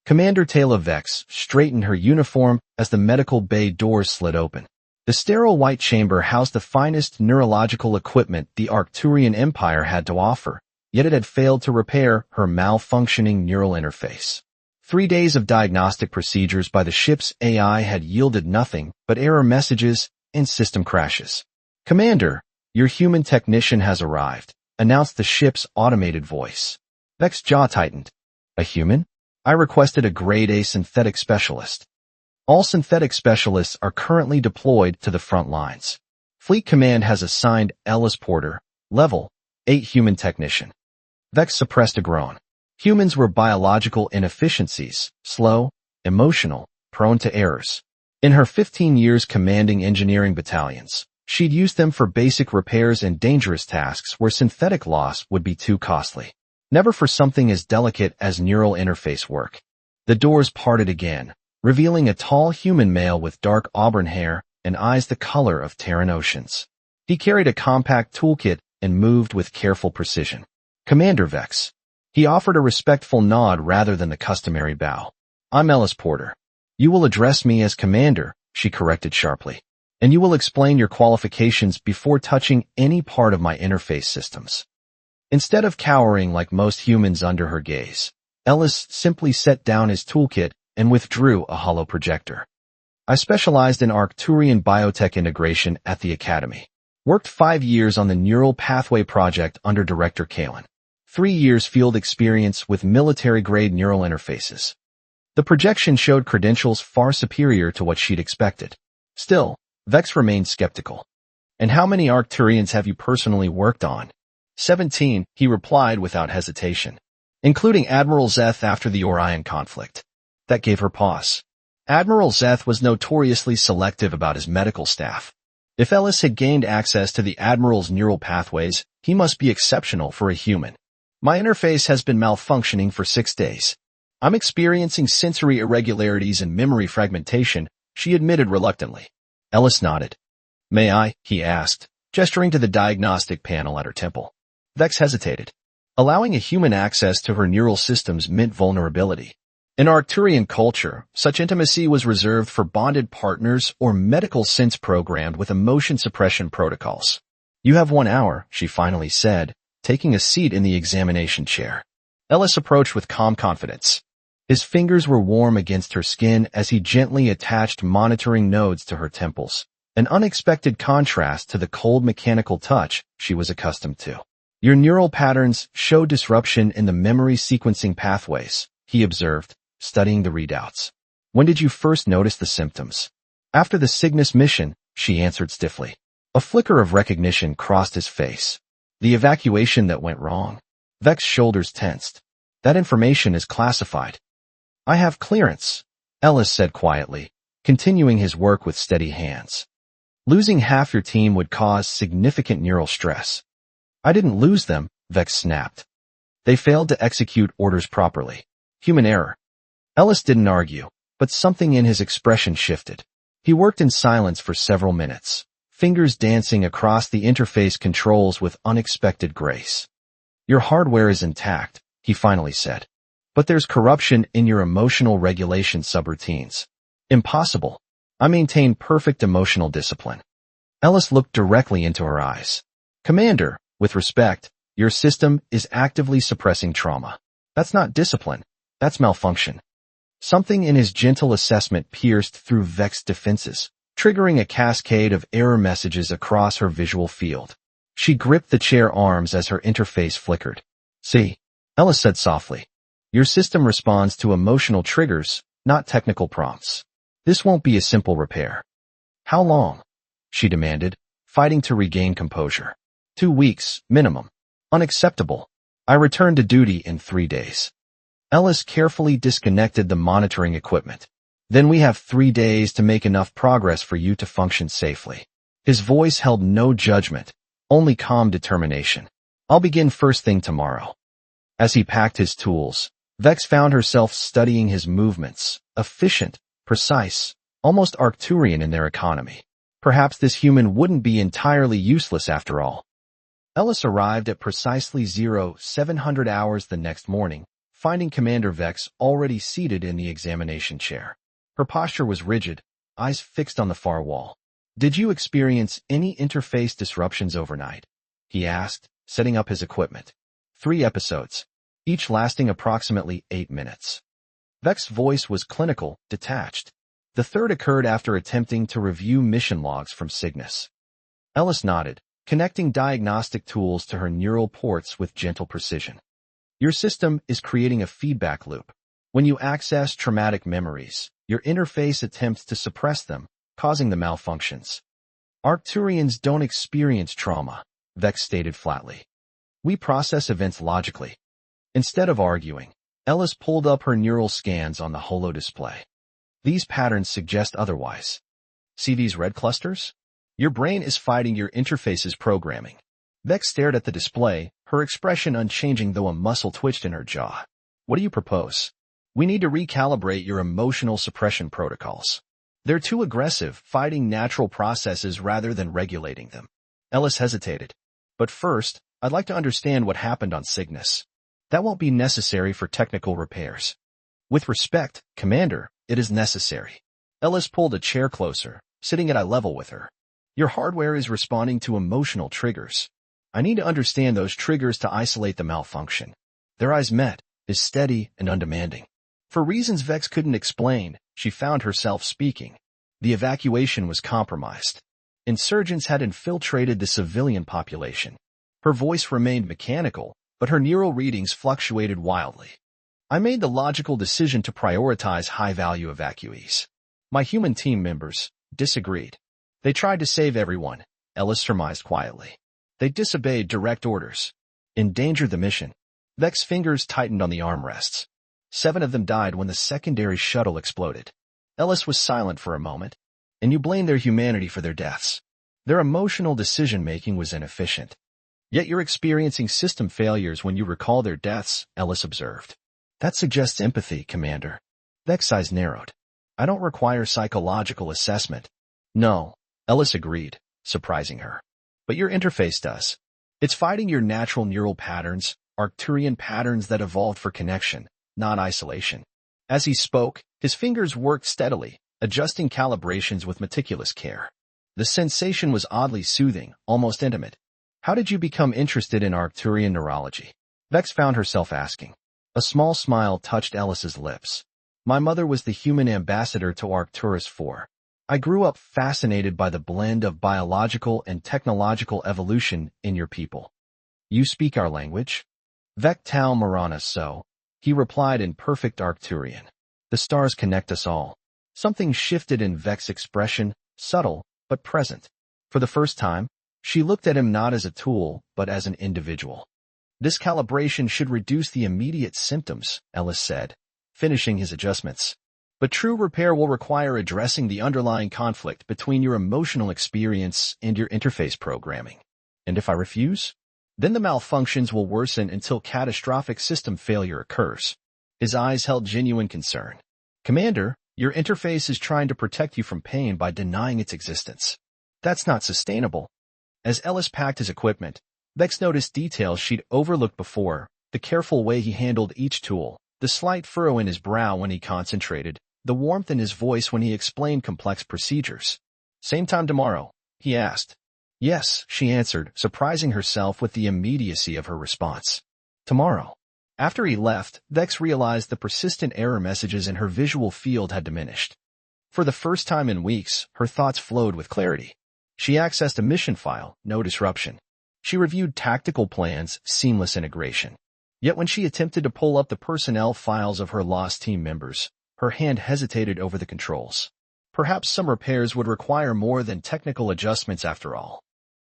Commander Taylor Vex straightened her uniform as the medical bay doors slid open. The sterile white chamber housed the finest neurological equipment the Arcturian Empire had to offer, yet it had failed to repair her malfunctioning neural interface. 3 days of diagnostic procedures by the ship's AI had yielded nothing but error messages and system crashes. "Commander, your human technician has arrived," announced the ship's automated voice. Vex's jaw tightened. "A human? I requested a Grade A synthetic specialist." "All synthetic specialists are currently deployed to the front lines. Fleet Command has assigned Ellis Porter, Level 8 human technician." Vex suppressed a groan. Humans were biological inefficiencies, slow, emotional, prone to errors. In her 15 years commanding engineering battalions, she'd used them for basic repairs and dangerous tasks where synthetic loss would be too costly. Never for something as delicate as neural interface work. The doors parted again, revealing a tall human male with dark auburn hair and eyes the color of Terran oceans. He carried a compact toolkit and moved with careful precision. "Commander Vex." He offered a respectful nod rather than the customary bow. "I'm Ellis Porter." "You will address me as Commander," she corrected sharply. "And you will explain your qualifications before touching any part of my interface systems." Instead of cowering like most humans under her gaze, Ellis simply set down his toolkit and withdrew a hollow projector. "I specialized in Arcturian biotech integration at the Academy. Worked 5 years on the Neural Pathway project under Director Kalin. 3 years field experience with military-grade neural interfaces." The projection showed credentials far superior to what she'd expected. Still, Vex remained skeptical. "And how many Arcturians have you personally worked on?" 17, he replied without hesitation, "including Admiral Zeth after the Orion conflict." That gave her pause. Admiral Zeth was notoriously selective about his medical staff. If Ellis had gained access to the Admiral's neural pathways, he must be exceptional for a human. "My interface has been malfunctioning for 6 days. I'm experiencing sensory irregularities and memory fragmentation," she admitted reluctantly. Ellis nodded. "May I?" he asked, gesturing to the diagnostic panel at her temple. Vex hesitated. Allowing a human access to her neural systems meant vulnerability. In Arcturian culture, such intimacy was reserved for bonded partners or medical synths programmed with emotion suppression protocols. "You have 1 hour," she finally said, taking a seat in the examination chair. Ellis approached with calm confidence. His fingers were warm against her skin as he gently attached monitoring nodes to her temples, an unexpected contrast to the cold mechanical touch she was accustomed to. "Your neural patterns show disruption in the memory sequencing pathways," he observed, studying the readouts. "When did you first notice the symptoms?" "After the Cygnus mission," she answered stiffly. A flicker of recognition crossed his face. "The evacuation that went wrong." Vex's shoulders tensed. "That information is classified." "I have clearance," Ellis said quietly, continuing his work with steady hands. "Losing half your team would cause significant neural stress." "I didn't lose them," Vex snapped. "They failed to execute orders properly. Human error." Ellis didn't argue, but something in his expression shifted. He worked in silence for several minutes, fingers dancing across the interface controls with unexpected grace. "Your hardware is intact," he finally said. "But there's corruption in your emotional regulation subroutines." "Impossible. I maintain perfect emotional discipline." Ellis looked directly into her eyes. "Commander, with respect, your system is actively suppressing trauma. That's not discipline. That's malfunction." Something in his gentle assessment pierced through Vex's defenses, triggering a cascade of error messages across her visual field. She gripped the chair arms as her interface flickered. "See," Ellis said softly. "Your system responds to emotional triggers, not technical prompts. This won't be a simple repair." "How long?" she demanded, fighting to regain composure. 2 weeks, minimum. Unacceptable. I return to duty in 3 days." Ellis carefully disconnected the monitoring equipment. "Then we have 3 days to make enough progress for you to function safely." His voice held no judgment, only calm determination. "I'll begin first thing tomorrow." As he packed his tools, Vex found herself studying his movements, efficient, precise, almost Arcturian in their economy. Perhaps this human wouldn't be entirely useless after all. Ellis arrived at precisely 0700 hours the next morning, finding Commander Vex already seated in the examination chair. Her posture was rigid, eyes fixed on the far wall. "Did you experience any interface disruptions overnight?" he asked, setting up his equipment. 3 episodes, each lasting approximately 8 minutes. Vex's voice was clinical, detached. The third occurred after attempting to review mission logs from Cygnus. Ellis nodded, connecting diagnostic tools to her neural ports with gentle precision. "Your system is creating a feedback loop. When you access traumatic memories, your interface attempts to suppress them, causing the malfunctions. Arcturians don't experience trauma," Vex stated flatly. "We process events logically." Instead of arguing, Ellis pulled up her neural scans on the holo display. "These patterns suggest otherwise. See these red clusters? Your brain is fighting your interface's programming." Vex stared at the display, her expression unchanging though a muscle twitched in her jaw. "What do you propose?" "We need to recalibrate your emotional suppression protocols. They're too aggressive, fighting natural processes rather than regulating them." Ellis hesitated. "But first, I'd like to understand what happened on Cygnus." "That won't be necessary for technical repairs." "With respect, Commander, it is necessary." Ellis pulled a chair closer, sitting at eye level with her. "Your hardware is responding to emotional triggers. I need to understand those triggers to isolate the malfunction." Their eyes met, is steady and undemanding. For reasons Vex couldn't explain, she found herself speaking. The evacuation was compromised. Insurgents had infiltrated the civilian population. Her voice remained mechanical, but her neural readings fluctuated wildly. "I made the logical decision to prioritize high-value evacuees. My human team members disagreed. They tried to save everyone," Ellis surmised quietly. "They disobeyed direct orders. Endangered the mission." Vex's fingers tightened on the armrests. 7 of them died when the secondary shuttle exploded. Ellis was silent for a moment. "And you blame their humanity for their deaths. Their emotional decision-making was inefficient. Yet you're experiencing system failures when you recall their deaths," Ellis observed. "That suggests empathy, Commander." Vex's eyes narrowed. "I don't require psychological assessment." "No," Ellis agreed, surprising her. "But your interface does. It's fighting your natural neural patterns, Arcturian patterns that evolved for connection, not isolation." As he spoke, his fingers worked steadily, adjusting calibrations with meticulous care. The sensation was oddly soothing, almost intimate. "How did you become interested in Arcturian neurology?" Vex found herself asking. A small smile touched Ellis's lips. "My mother was the human ambassador to Arcturus IV. I grew up fascinated by the blend of biological and technological evolution in your people." "You speak our language?" "Vec Tau Marana so," he replied in perfect Arcturian. "The stars connect us all." Something shifted in Vex's expression, subtle, but present. For the first time, she looked at him not as a tool, but as an individual. "This calibration should reduce the immediate symptoms," Ellis said, finishing his adjustments. "But true repair will require addressing the underlying conflict between your emotional experience and your interface programming. And if I refuse? Then the malfunctions will worsen until catastrophic system failure occurs." His eyes held genuine concern. "Commander, your interface is trying to protect you from pain by denying its existence. That's not sustainable." As Ellis packed his equipment, Vex noticed details she'd overlooked before, the careful way he handled each tool, the slight furrow in his brow when he concentrated, the warmth in his voice when he explained complex procedures. "Same time tomorrow?" he asked. "Yes," she answered, surprising herself with the immediacy of her response. "Tomorrow." After he left, Vex realized the persistent error messages in her visual field had diminished. For the first time in weeks, her thoughts flowed with clarity. She accessed a mission file, no disruption. She reviewed tactical plans, seamless integration. Yet when she attempted to pull up the personnel files of her lost team members, her hand hesitated over the controls. Perhaps some repairs would require more than technical adjustments after all.